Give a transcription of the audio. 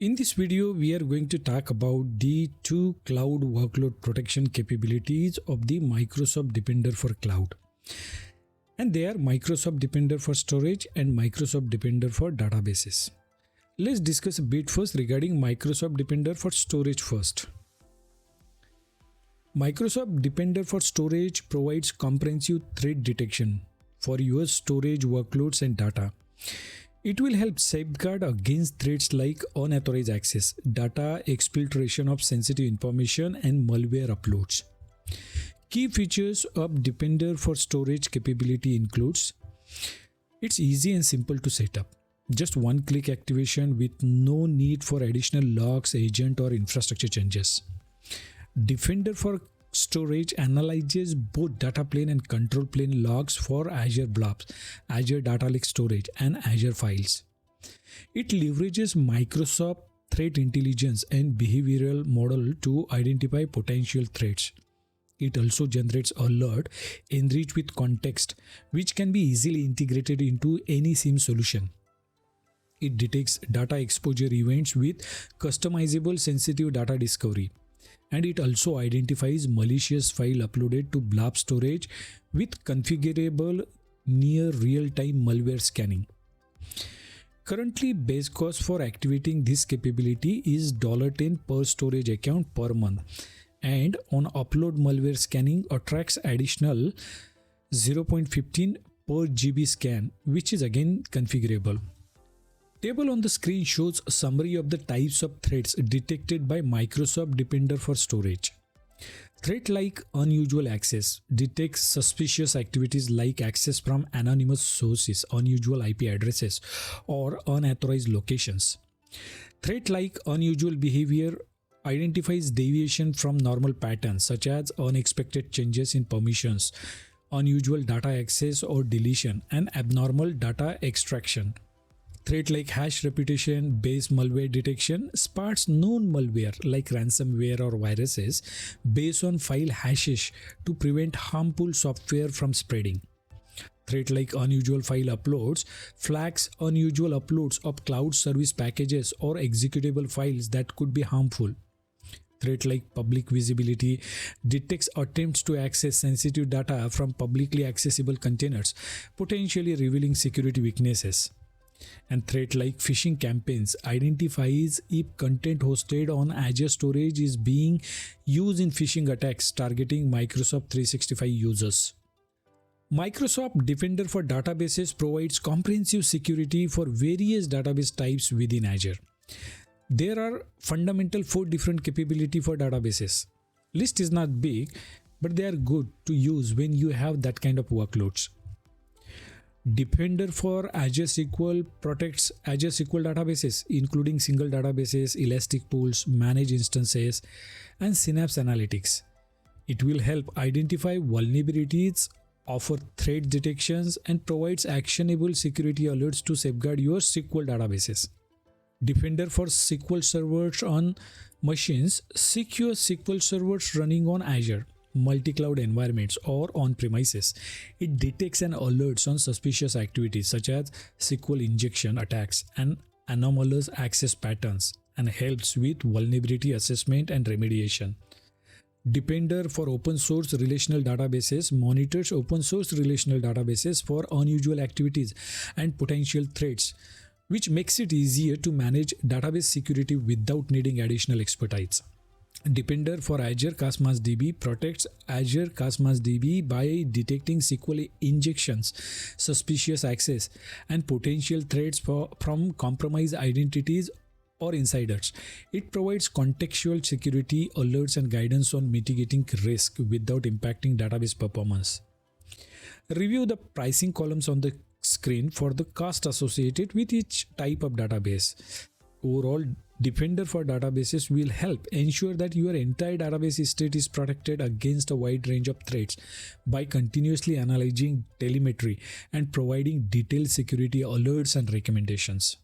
In this video, we are going to talk about the two cloud workload protection capabilities of the Microsoft Defender for Cloud. And they are Microsoft Defender for Storage and Microsoft Defender for Databases. Let's discuss a bit first regarding Microsoft Defender for Storage first. Microsoft Defender for Storage provides comprehensive threat detection for your storage workloads and data. It will help safeguard against threats like unauthorized access, data exfiltration of sensitive information, and malware uploads. Key features of Defender for Storage capability includes: it's easy and simple to set up. Just one-click activation with no need for additional logs, agent, or infrastructure changes. Defender for Storage analyzes both data plane and control plane logs for Azure blobs, Azure Data Lake Storage, and Azure files. It leverages Microsoft Threat Intelligence and behavioral model to identify potential threats. It also generates alert enriched with context, which can be easily integrated into any SIEM solution. It detects data exposure events with customizable sensitive data discovery. And it also identifies malicious file uploaded to blob storage with configurable near real-time malware scanning. Currently, base cost for activating this capability is $10 per storage account per month, and on upload malware scanning attracts additional $0.15 per GB scan, which is again configurable. Table on the screen shows a summary of the types of threats detected by Microsoft Defender for Storage. Threat like unusual access detects suspicious activities like access from anonymous sources, unusual IP addresses, or unauthorized locations. Threat like unusual behavior identifies deviation from normal patterns such as unexpected changes in permissions, unusual data access or deletion, and abnormal data extraction. Threat like hash repetition-based malware detection spots known malware like ransomware or viruses based on file hashes to prevent harmful software from spreading. Threat like unusual file uploads flags unusual uploads of cloud service packages or executable files that could be harmful. Threat like public visibility detects attempts to access sensitive data from publicly accessible containers, potentially revealing security weaknesses. And threat like phishing campaigns identifies if content hosted on Azure storage is being used in phishing attacks targeting Microsoft 365 users. Microsoft Defender for Databases provides comprehensive security for various database types within Azure. There are fundamental 4 different capabilities for databases. List is not big, but they are good to use when you have that kind of workloads. Defender for Azure SQL protects Azure SQL databases, including single databases, elastic pools, managed instances, and Synapse Analytics. It will help identify vulnerabilities, offer threat detections, and provides actionable security alerts to safeguard your SQL databases. Defender for SQL servers on machines secures SQL servers running on Azure, multi-cloud environments, or on-premises. It detects and alerts on suspicious activities such as SQL injection attacks and anomalous access patterns, and helps with vulnerability assessment and remediation. Defender for open source relational databases monitors open source relational databases for unusual activities and potential threats, which makes it easier to manage database security without needing additional expertise. Defender for Azure Cosmos DB protects Azure Cosmos DB by detecting SQL injections, suspicious access, and potential threats from compromised identities or insiders. It provides contextual security alerts and guidance on mitigating risk without impacting database performance. Review the pricing columns on the screen for the cost associated with each type of database. Overall, Defender for Databases will help ensure that your entire database estate is protected against a wide range of threats by continuously analyzing telemetry and providing detailed security alerts and recommendations.